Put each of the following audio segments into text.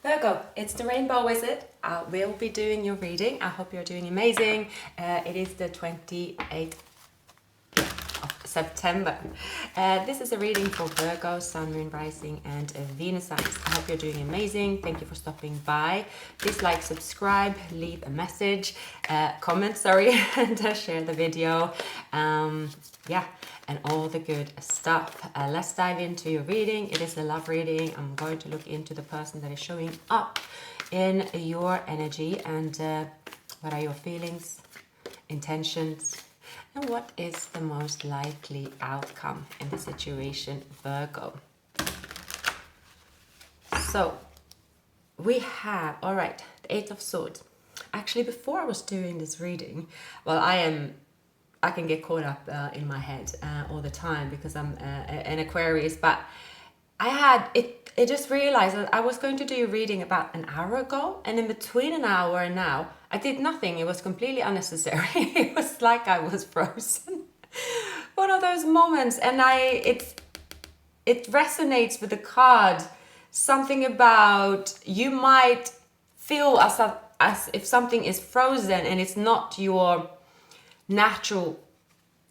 Virgo, it's the Rainbow Wizard. I will be doing your reading. I hope you're doing amazing. It is the 28th of September. This is a reading for Virgo, Sun, Moon, Rising, and Venus signs. I hope you're doing amazing. Thank you for stopping by. Please like, subscribe, leave a message, comment, sorry, and share the video. Yeah, and all the good stuff. Let's dive into your reading. It is a love reading. I'm going to look into the person that is showing up in your energy and what are your feelings, intentions, and what is the most likely outcome in the situation, Virgo. So we have, all right, the Eight of Swords. Actually, before I was doing this reading, well, I can get caught up in my head all the time because I'm an Aquarius, but I had it. I just realized that I was going to do a reading about an hour ago, and in between an hour and now, I did nothing. It was completely unnecessary. It was like I was frozen. One of those moments, and it resonates with the card. Something about you might feel as if something is frozen and it's not your natural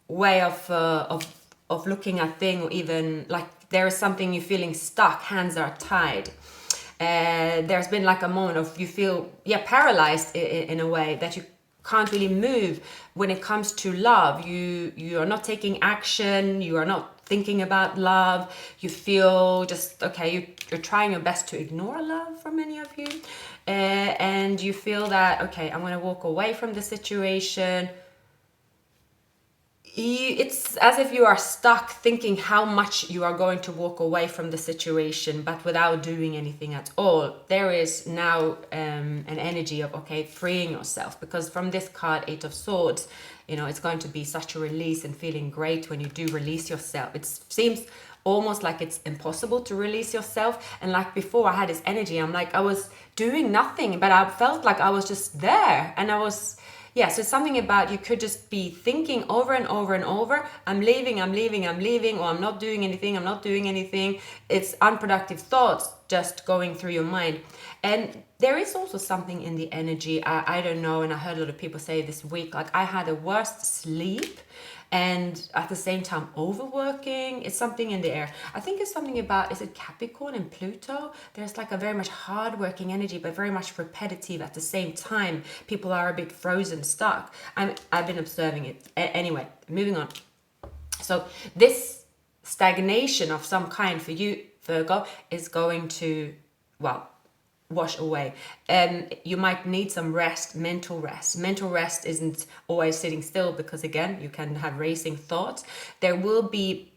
way of looking at thing, or even like there is something you're feeling stuck, hands are tied. There's been like a moment of you feel paralyzed in a way that you can't really move when it comes to love. You are not taking action, you are not thinking about love, you feel just okay, you're trying your best to ignore love for many of you, and you feel that okay, I'm going to walk away from the situation. It's as if you are stuck thinking how much you are going to walk away from the situation, but without doing anything at all. There is now an energy of okay, freeing yourself, because from this card, Eight of Swords, it's going to be such a release and feeling great when you do release yourself. It seems almost like it's impossible to release yourself, and like before I had this energy, I'm like I was doing nothing, but I felt like I was just there, and I was so something about you could just be thinking over and over and over, I'm leaving, or I'm not doing anything. It's unproductive thoughts just going through your mind. And there is also something in the energy, I don't know, and I heard a lot of people say this week, like I had the worst sleep and at the same time overworking. It's something in the air. I think it's something about, is it Capricorn and Pluto? There's like a very much hard-working energy, but very much repetitive at the same time. People are a bit frozen, stuck. I've been observing it. Anyway, moving on. So this stagnation of some kind for you, Virgo, is going to, wash away. You might need some rest, mental rest. Mental rest isn't always sitting still, because again, you can have racing thoughts. There will be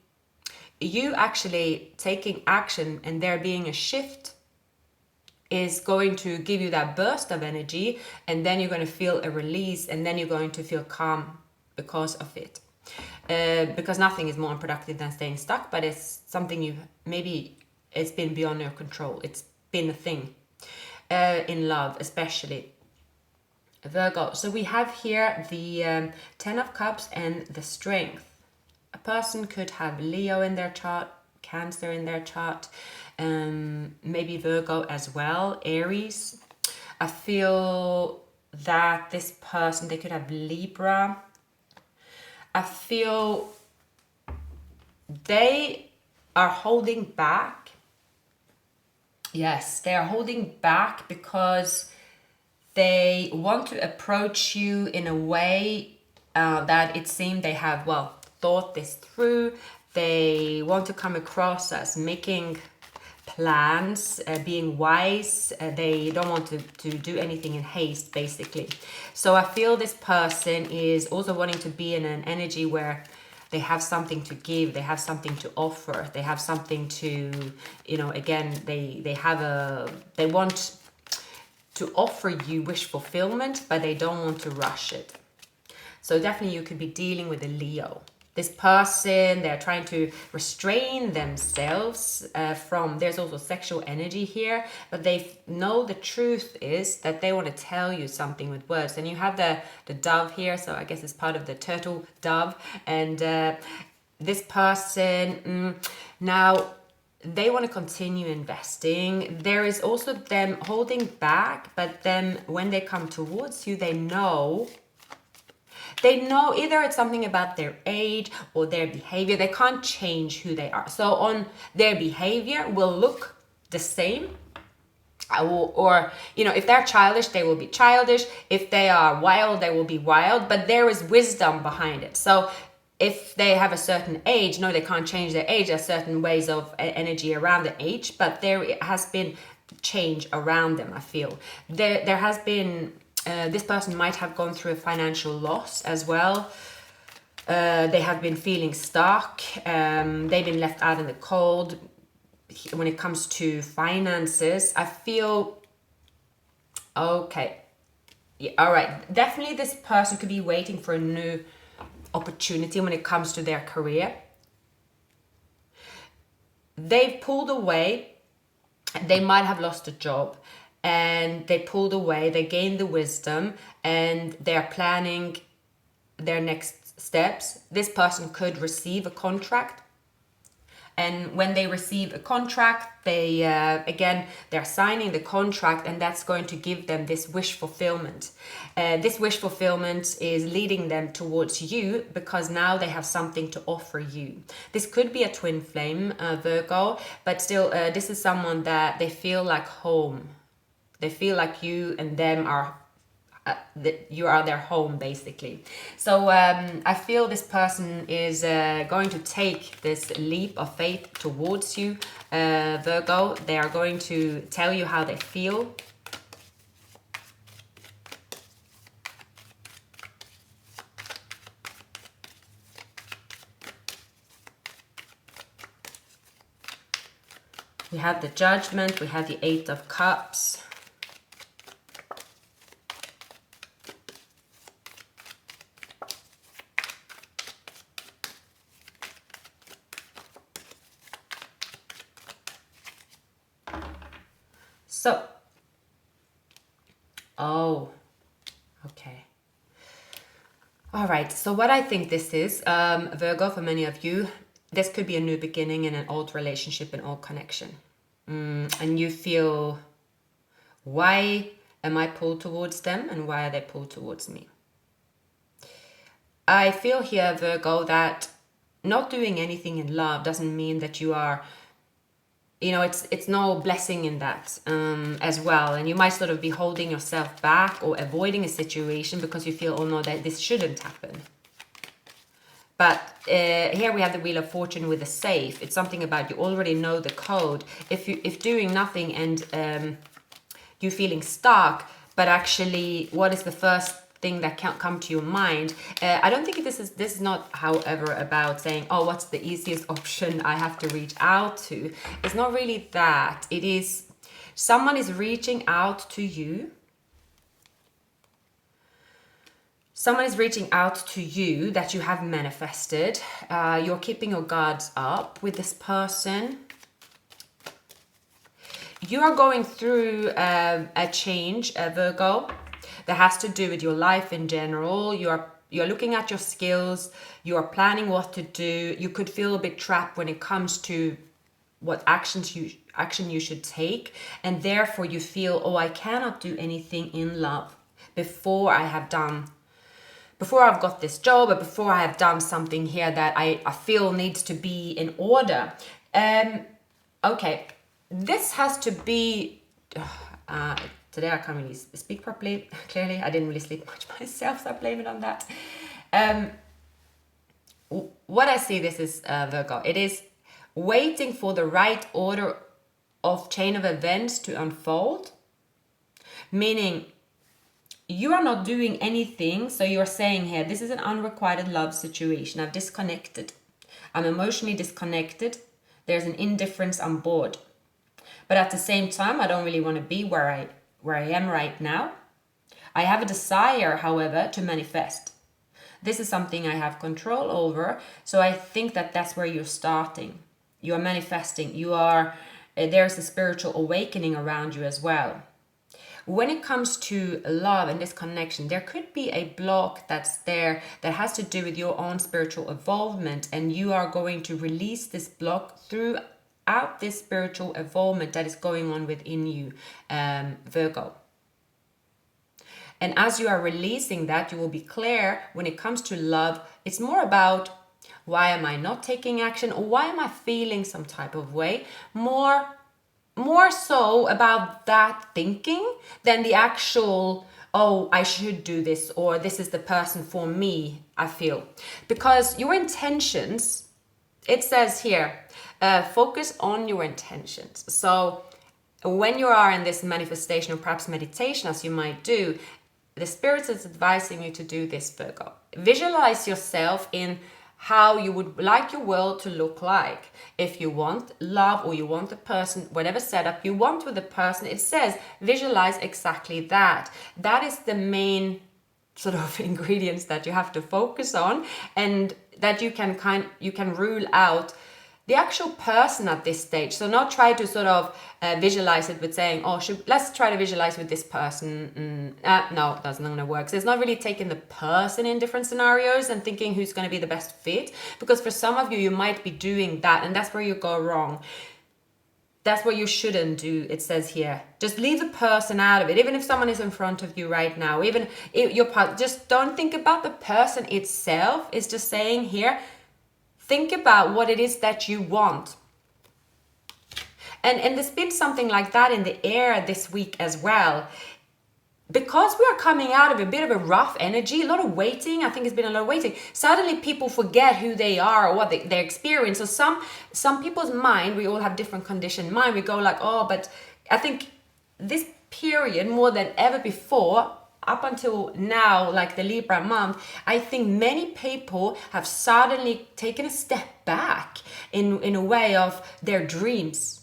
you actually taking action, and there being a shift is going to give you that burst of energy, and then you're going to feel a release, and then you're going to feel calm because of it. Because nothing is more unproductive than staying stuck, but it's something maybe it's been beyond your control. It's been a thing. In love, especially, Virgo. So we have here the Ten of Cups and the Strength. A person could have Leo in their chart, Cancer in their chart, maybe Virgo as well, Aries. I feel that this person, they could have Libra. I feel they are holding back. Yes, they are holding back because they want to approach you in a way that it seems they have, thought this through. They want to come across as making plans, being wise. They don't want to do anything in haste, basically. So I feel this person is also wanting to be in an energy where they have something to give, they have something to offer, they have something to, again, they want to offer you wish fulfillment, but they don't want to rush it. So definitely you could be dealing with a Leo. This person, they're trying to restrain themselves from, there's also sexual energy here, but they know the truth is that they want to tell you something with words. And you have the dove here, so I guess it's part of the turtle dove. And this person, now they want to continue investing. There is also them holding back, but then when they come towards you, they know either it's something about their age or their behavior. They can't change who they are. So on their behavior will look the same. Or if they're childish, they will be childish. If they are wild, they will be wild. But there is wisdom behind it. So if they have a certain age, no, they can't change their age. There's certain ways of energy around the age, but there has been change around them. I feel there has been. This person might have gone through a financial loss as well. They have been feeling stuck. They've been left out in the cold. When it comes to finances, I feel okay. Yeah, all right. Definitely, this person could be waiting for a new opportunity when it comes to their career. They've pulled away. They might have lost a job. And they pulled away, they gained the wisdom, and they're planning their next steps. This person could receive a contract. And when they receive a contract, they're signing the contract, and that's going to give them this wish fulfillment. This wish fulfillment is leading them towards you because now they have something to offer you. This could be a twin flame, Virgo, but still, this is someone that they feel like home. They feel like you and them are, that you are their home, basically. So I feel this person is going to take this leap of faith towards you, Virgo. They are going to tell you how they feel. We have the Judgment, we have the Eight of Cups. So, okay. All right, so what I think this is, Virgo, for many of you, this could be a new beginning in an old relationship, an old connection. And you feel, why am I pulled towards them and why are they pulled towards me? I feel here, Virgo, that not doing anything in love doesn't mean that you are, it's no blessing in that as well. And you might sort of be holding yourself back or avoiding a situation because you feel, oh no, that this shouldn't happen. But here we have the Wheel of Fortune with a safe. It's something about you already know the code. If doing nothing and you feeling stuck, but actually what is the first thing that can come to your mind? I don't think this is not, however, about saying, oh, what's the easiest option I have to reach out to. It's not really that. It is someone is reaching out to you. Someone is reaching out to you that you have manifested. You're keeping your guards up with this person. You are going through a change, Virgo, that has to do with your life in general. You're looking at your skills. You are planning what to do. You could feel a bit trapped when it comes to what action you should take, and therefore you feel, oh, I cannot do anything in love before I've got this job, or before I have done something here that I feel needs to be in order. Okay, this has to be. Today I can't really speak properly. Clearly, I didn't really sleep much myself, so I blame it on that. What I see this is, Virgo, it is waiting for the right order of chain of events to unfold, meaning you are not doing anything. So you're saying here, this is an unrequited love situation. I've disconnected. I'm emotionally disconnected. There's an indifference on board. But at the same time, I don't really want to be where I am right now. I have a desire, however, to manifest. This is something I have control over. So I think that's where you're starting. You are manifesting. There's a spiritual awakening around you as well. When it comes to love and this connection, there could be a block that's there that has to do with your own spiritual involvement, and you are going to release this block through out this spiritual evolvement that is going on within you, Virgo. And as you are releasing that, you will be clear when it comes to love. It's more about, why am I not taking action, or why am I feeling some type of way? More so about that thinking than the actual, oh, I should do this, or this is the person for me, I feel. Because your intentions, it says here, focus on your intentions. So when you are in this manifestation or perhaps meditation, as you might do, the Spirit is advising you to do this, Virgo. Visualize yourself in how you would like your world to look like. If you want love, or you want a person, whatever setup you want with a person, it says visualize exactly that. That is the main sort of ingredients that you have to focus on, and that you can rule out the actual person at this stage. So not try to sort of visualize it with saying, oh, let's try to visualize with this person. No, that's not going to work. So it's not really taking the person in different scenarios and thinking who's going to be the best fit. Because for some of you, you might be doing that, and that's where you go wrong. That's what you shouldn't do, it says here. Just leave the person out of it. Even if someone is in front of you right now, even if just don't think about the person itself. It's just saying here, think about what it is that you want. And there's been something like that in the air this week as well. Because we are coming out of a bit of a rough energy, a lot of waiting. I think it's been a lot of waiting. Suddenly people forget who they are or what they experience. So some people's mind, we all have different conditioned mind. We go like, oh, but I think this period more than ever before, up until now, like the Libra month, I think many people have suddenly taken a step back in a way of their dreams.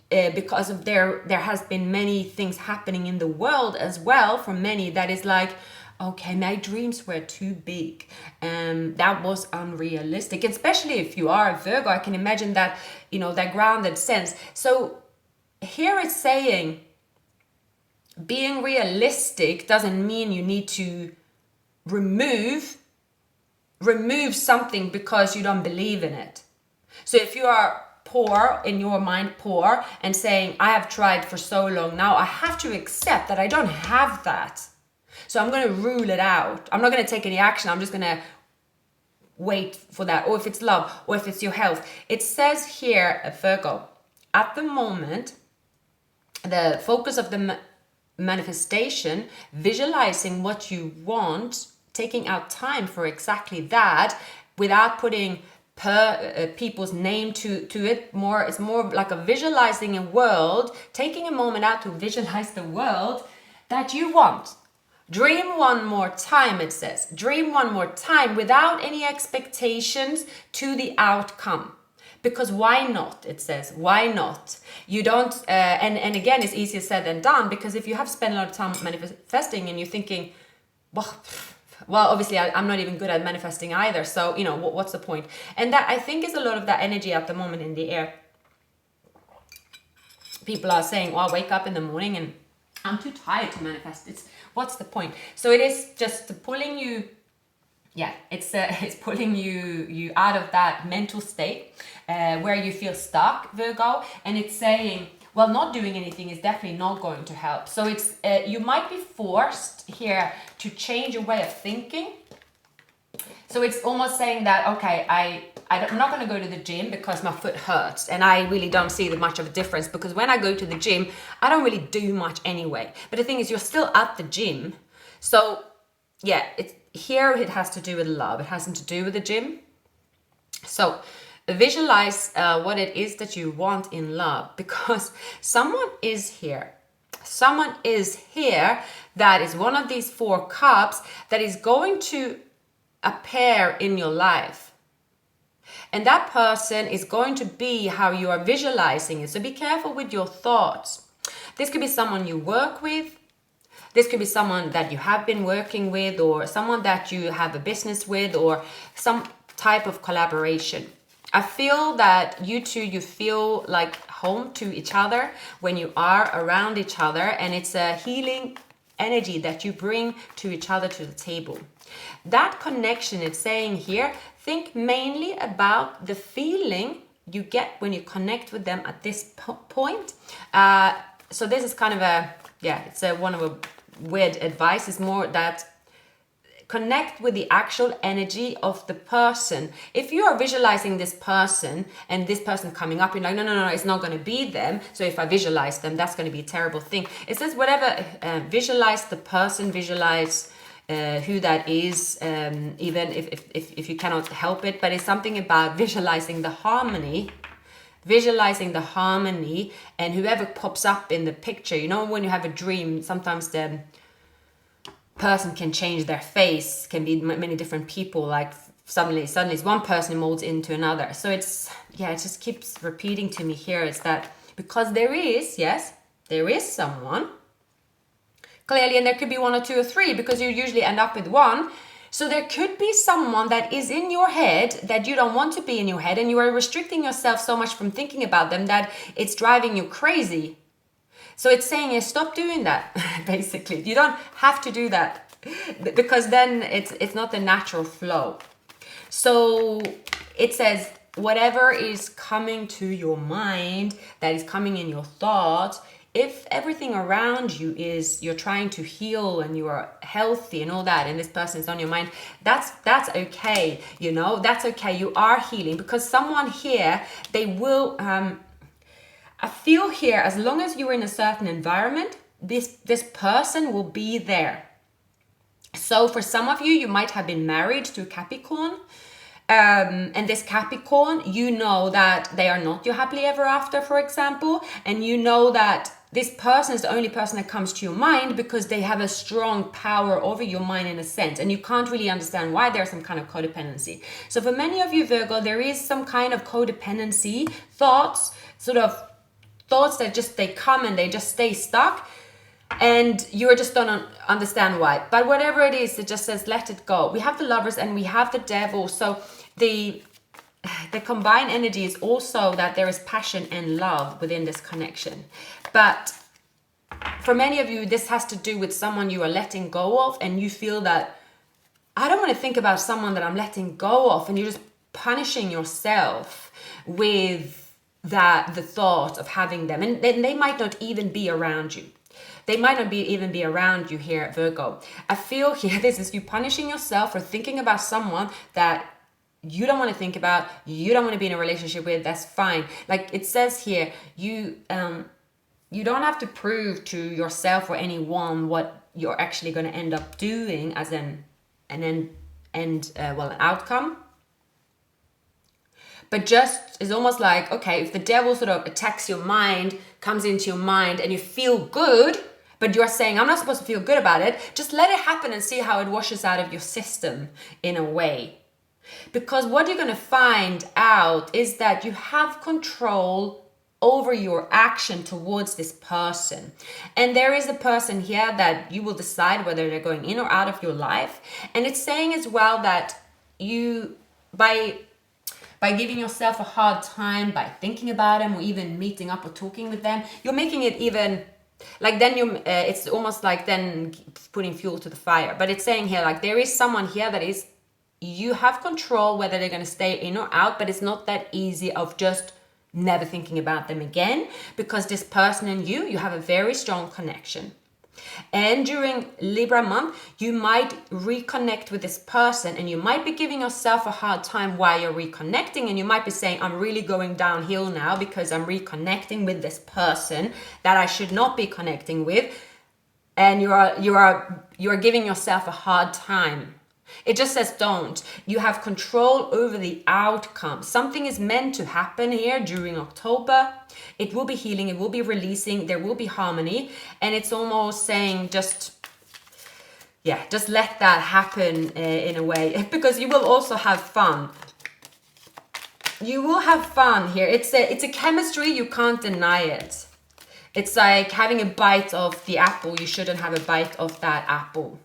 Because of there has been many things happening in the world as well for many that is like, okay, my dreams were too big. That was unrealistic, especially if you are a Virgo. I can imagine that, that grounded sense. So here it's saying, being realistic doesn't mean you need to remove something because you don't believe in it. So if you are poor, in your mind poor, and saying, I have tried for so long now, I have to accept that I don't have that. So I'm going to rule it out. I'm not going to take any action. I'm just going to wait for that. Or if it's love, or if it's your health. It says here, Virgo, at the moment, the focus of the manifestation, visualizing what you want, taking out time for exactly that, without putting people's name to it. It's more like a visualizing a world, taking a moment out to visualize the world that you want. Dream one more time, it says. Dream one more time without any expectations to the outcome. Because why not? It says, why not? You don't, and again, it's easier said than done, because if you have spent a lot of time manifesting and you're thinking, well, obviously I'm not even good at manifesting either. So, what's the point? And that, I think, is a lot of that energy at the moment in the air. People are saying, well, I wake up in the morning and I'm too tired to manifest. What's the point? So it is just pulling you, it's pulling you out of that mental state where you feel stuck, Virgo, and it's saying, well, not doing anything is definitely not going to help. So it's you might be forced here to change your way of thinking. So it's almost saying that, okay, I'm not going to go to the gym because my foot hurts, and I really don't see much of a difference, because when I go to the gym, I don't really do much anyway. But the thing is, you're still at the gym. So yeah, here it has to do with love. It hasn't to do with the gym. So visualize what it is that you want in love, because someone is here. Someone is here that is one of these 4 cups that is going to appear in your life. And that person is going to be how you are visualizing it. So be careful with your thoughts. This could be someone you work with. This could be someone that you have been working with, or someone that you have a business with, or some type of collaboration. I feel that you feel like home to each other when you are around each other, and it's a healing energy that you bring to each other to the table. That connection, it's saying here, think mainly about the feeling you get when you connect with them at this point. So this is kind of it's one of a weird advice. It's more that connect with the actual energy of the person. If you are visualizing this person and this person coming up, you're like, no, it's not going to be them. So if I visualize them, that's going to be a terrible thing. It says whatever, visualize the person, visualize who that is, even if you cannot help it. But it's something about visualizing the harmony. Visualizing the harmony, and whoever pops up in the picture. You know, when you have a dream, sometimes the person can change their face, can be many different people, like suddenly it's one person molds into another. So it just keeps repeating to me here. It's that because there is someone clearly, and there could be one or two or three, because you usually end up with one. So there could be someone that is in your head that you don't want to be in your head, and you are restricting yourself so much from thinking about them that it's driving you crazy. So it's saying, stop doing that, basically. You don't have to do that, because then it's not the natural flow. So it says, whatever is coming to your mind, that is coming in your thoughts, if everything around you is you're trying to heal and you are healthy and all that, and this person is on your mind, that's okay. You know, that's okay. You are healing, because someone here, they will... I feel here, as long as you're in a certain environment, this person will be there. So for some of you, you might have been married to a Capricorn. And this Capricorn, you know that they are not your happily ever after, for example. And you know that this person is the only person that comes to your mind because they have a strong power over your mind in a sense. And you can't really understand why. There's some kind of codependency. So for many of you, Virgo, there is some kind of codependency thoughts, thoughts that just, they come and they just stay stuck, and you just don't understand why. But whatever it is, it just says let it go. We have the Lovers and we have the Devil. So the combined energy is also that there is passion and love within this connection. But for many of you, this has to do with someone you are letting go of, and you feel that I don't want to think about someone that I'm letting go of, and you're just punishing yourself with the thought of having them, and they might not even be around you. They might not even be around you here, Virgo. I feel here this is you punishing yourself for thinking about someone that you don't want to think about, you don't want to be in a relationship with. That's fine. Like it says here, you don't have to prove to yourself or anyone what you're actually going to end up doing as an outcome. But just is almost like, okay, if the devil sort of attacks your mind, comes into your mind, and you feel good, but you're saying, I'm not supposed to feel good about it, just let it happen and see how it washes out of your system in a way. Because what you're going to find out is that you have control over your action towards this person. And there is a person here that you will decide whether they're going in or out of your life. And it's saying as well that you, by giving yourself a hard time, by thinking about them or even meeting up or talking with them, you're making it even like then it's almost like then putting fuel to the fire. But it's saying here, like there is someone here that is, you have control whether they're going to stay in or out, but it's not that easy of just never thinking about them again, because this person and you have a very strong connection. And during Libra month, you might reconnect with this person, and you might be giving yourself a hard time while you're reconnecting, and you might be saying, I'm really going downhill now because I'm reconnecting with this person that I should not be connecting with, and you are giving yourself a hard time. It just says don't. You have control over the outcome. Something is meant to happen here during October. It will be healing, it will be releasing, there will be harmony. And it's almost saying just let that happen in a way. Because you will also have fun. You will have fun here. It's a chemistry, you can't deny it. It's like having a bite of the apple. You shouldn't have a bite of that apple.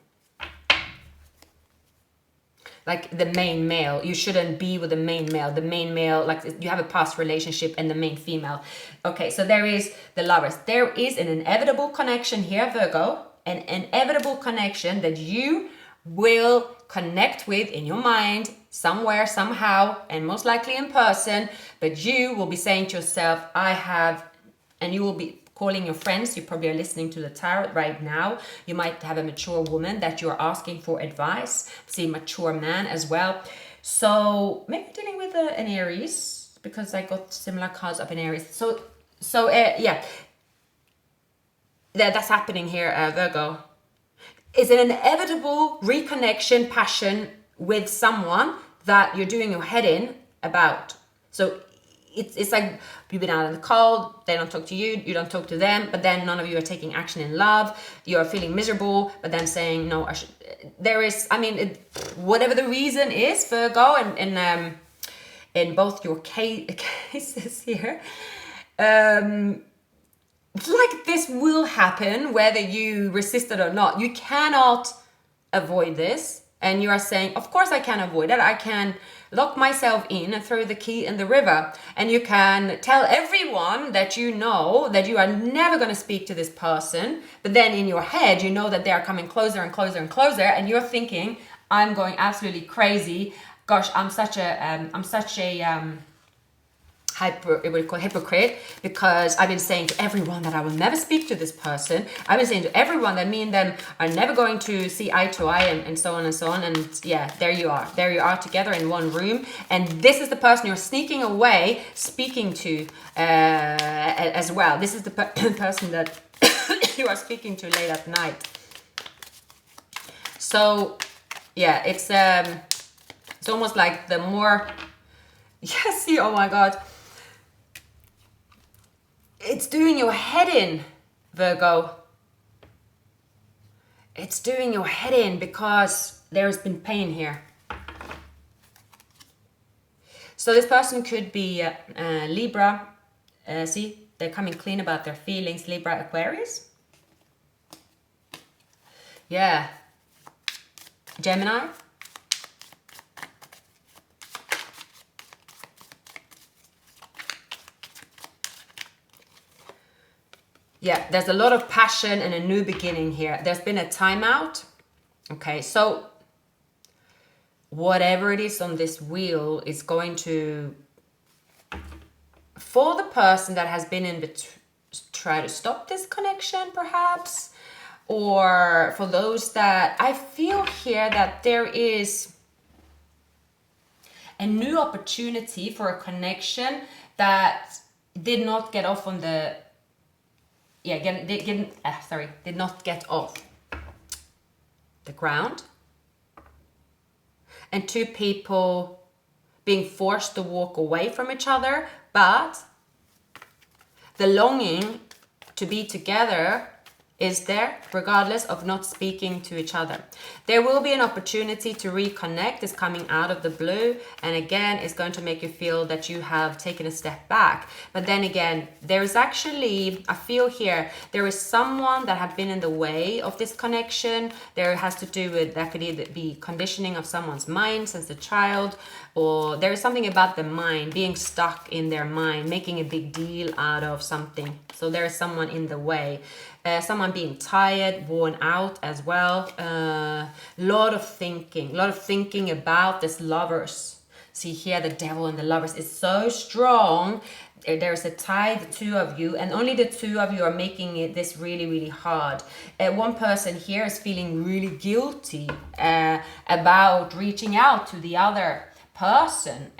Like the main male, you shouldn't be with the main male. The main male, like you have a past relationship, and the main female. Okay, so there is the Lovers. There is an inevitable connection here, Virgo. An inevitable connection that you will connect with in your mind somewhere, somehow, and most likely in person, but you will be saying to yourself, I have, and you will be calling your friends. You probably are listening to the tarot right now. You might have a mature woman that you're asking for advice. See, mature man as well. So maybe dealing with an Aries, because I got similar cards up in Aries. So yeah, that's happening here, Virgo. It's an inevitable reconnection, passion with someone that you're doing your head in about. So it's like you've been out in the cold, they don't talk to you, you don't talk to them, but then none of you are taking action in love. You're feeling miserable, but then saying, no, I should. There is, I mean, whatever the reason is, Virgo, and in both your cases here, it's like this will happen whether you resist it or not. You cannot avoid this. And you are saying, of course I can avoid it. I can lock myself in and throw the key in the river. And you can tell everyone that you know that you are never going to speak to this person. But then in your head, you know that they are coming closer and closer and closer. And you're thinking, I'm going absolutely crazy. Gosh, I'm such a hypocrite, because I've been saying to everyone that I will never speak to this person. I've been saying to everyone that me and them are never going to see eye to eye, and so on and so on. And yeah, there you are together in one room, and this is the person you're sneaking away speaking to as well. This is the person that you are speaking to late at night. So yeah, it's almost like the more, yes, see, oh my god, it's doing your head in, Virgo. It's doing your head in because there's been pain here. So this person could be Libra. See, they're coming clean about their feelings. Libra, Aquarius. Yeah. Gemini. Yeah, there's a lot of passion and a new beginning here. There's been a timeout. Okay, so whatever it is on this wheel is going to, for the person that has been in try to stop this connection perhaps, or for those that, I feel here that there is a new opportunity for a connection that did not get off on the, did not get off the ground. And two people being forced to walk away from each other, but the longing to be together is there regardless of not speaking to each other. There will be an opportunity to reconnect. Is coming out of the blue, and again it's going to make you feel that you have taken a step back. But then again, there is actually, I feel here, there is someone that have been in the way of this connection. There has to do with, that could either be conditioning of someone's mind since a child, or there is something about the mind being stuck in their mind, making a big deal out of something. So there is someone in the way. Someone being tired, worn out as well. Lot of thinking about this lovers. See here, the devil and the lovers is so strong. There's a tie, the two of you, and only the two of you are making it this really, really hard. One person here is feeling really guilty about reaching out to the other person.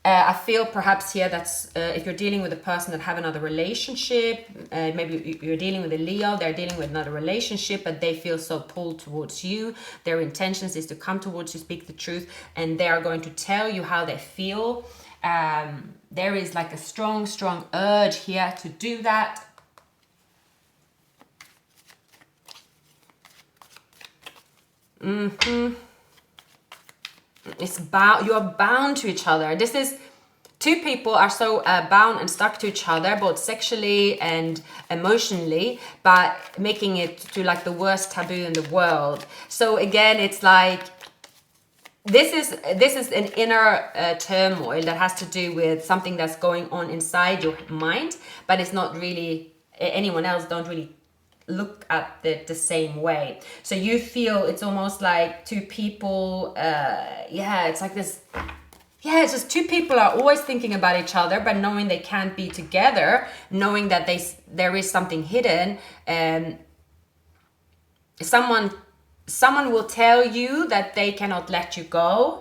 I feel perhaps here that's if you're dealing with a person that have another relationship, maybe you're dealing with a Leo, they're dealing with another relationship, but they feel so pulled towards you. Their intentions is to come towards you, speak the truth, and they are going to tell you how they feel. There is like a strong urge here to do that. It's you're bound to each other. This is, two people are so bound and stuck to each other, both sexually and emotionally, but making it to like the worst taboo in the world. So again, it's like this is an inner turmoil that has to do with something that's going on inside your mind, but it's not really, anyone else don't really look at it the same way. So you feel it's almost like two people, it's like this, it's just two people are always thinking about each other, but knowing they can't be together, knowing that there is something hidden. Someone will tell you that they cannot let you go.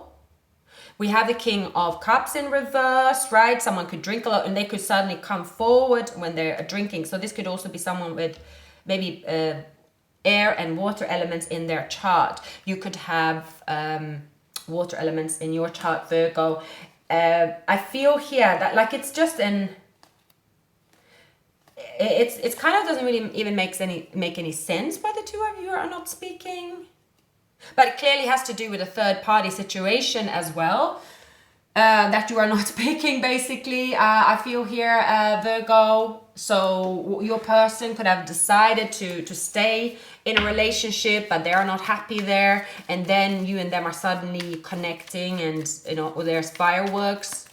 We have the King of Cups in reverse, right? Someone could drink a lot and they could suddenly come forward when they're drinking. So this could also be someone with maybe air and water elements in their chart. You could have water elements in your chart, Virgo. I feel here that like it's just it's kind of doesn't really even make any sense why the two of you are not speaking. But it clearly has to do with a third party situation as well, that you are not speaking basically. I feel here, Virgo. So your person could have decided to stay in a relationship, but they are not happy there. And then you and them are suddenly connecting and, there's fireworks.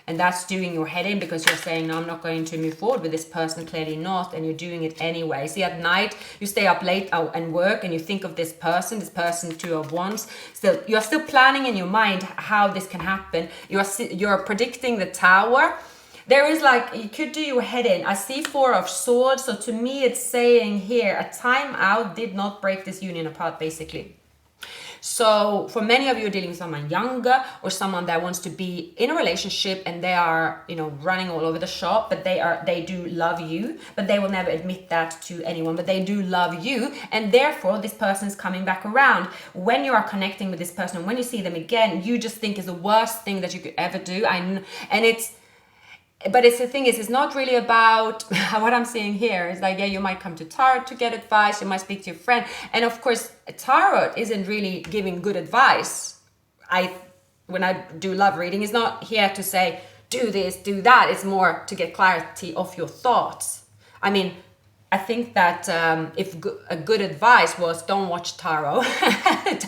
And that's doing your head in because you're saying, no, I'm not going to move forward with this person, clearly not, and you're doing it anyway. See, at night, you stay up late and work and you think of this person, two of wands. Still, you're still planning in your mind how this can happen. You're predicting the Tower. There is like, you could do your head in. I see Four of Swords. So to me, it's saying here, a time out did not break this union apart, basically. So for many of you, are dealing with someone younger or someone that wants to be in a relationship and they are, running all over the shop, but they do love you, but they will never admit that to anyone, but they do love you. And therefore this person is coming back around. When you are connecting with this person and when you see them again, you just think is the worst thing that you could ever do. But it's the thing is, it's not really about what I'm seeing here. It's like, you might come to tarot to get advice. You might speak to your friend. And of course, tarot isn't really giving good advice. When I do love reading, it's not here to say, do this, do that. It's more to get clarity of your thoughts. I think that if a good advice was don't watch tarot,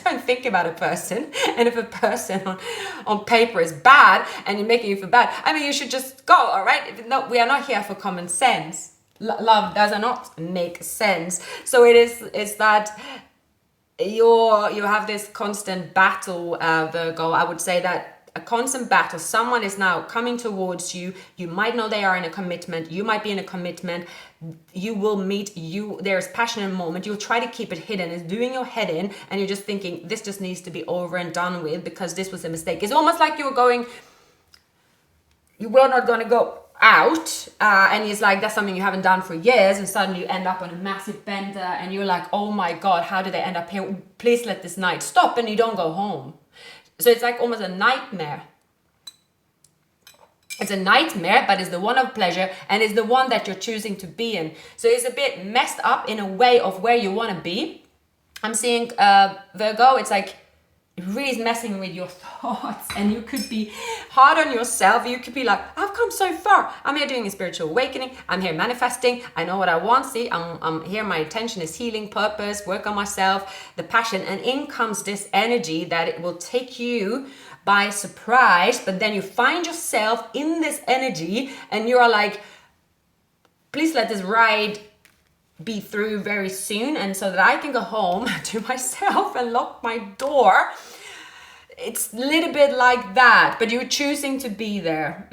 don't think about a person. And if a person on paper is bad and you're making you feel bad, you should just go, all right? No, we are not here for common sense. Love does not make sense. So it's that you have this constant battle, Virgo. I would say that a constant battle. Someone is now coming towards you. You might know they are in a commitment. You might be in a commitment. You will meet you. There's passion in a moment. You'll try to keep it hidden. It's doing your head in and you're just thinking this just needs to be over and done with because this was a mistake. It's almost like you were not going to go out and it's like that's something you haven't done for years and suddenly you end up on a massive bender and you're like, oh my God, how did they end up here? Please let this night stop, and you don't go home. So it's like almost a nightmare. It's a nightmare, but it's the one of pleasure and it's the one that you're choosing to be in. So it's a bit messed up in a way of where you want to be. I'm seeing Virgo, it's like it really is messing with your thoughts and you could be hard on yourself. You could be like, I've come so far. I'm here doing a spiritual awakening. I'm here manifesting. I know what I want. See, I'm here. My intention is healing, purpose, work on myself, the passion. And in comes this energy that it will take you by surprise. But then you find yourself in this energy and you're like, please let this ride be through very soon and so that I can go home to myself and lock my door. It's a little bit like that, but you're choosing to be there.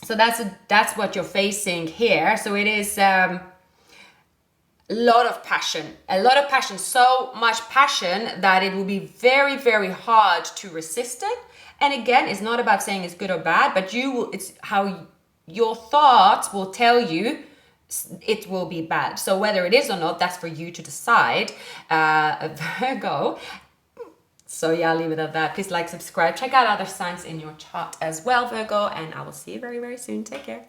So that's what you're facing here. So it is a lot of passion, so much passion that it will be very, very hard to resist it. And again, it's not about saying it's good or bad, but it's how your thoughts will tell you it will be bad. So whether it is or not, that's for you to decide, Virgo. So I'll leave it at that. Please like, subscribe, check out other signs in your chart as well, Virgo, and I will see you very, very soon. Take care.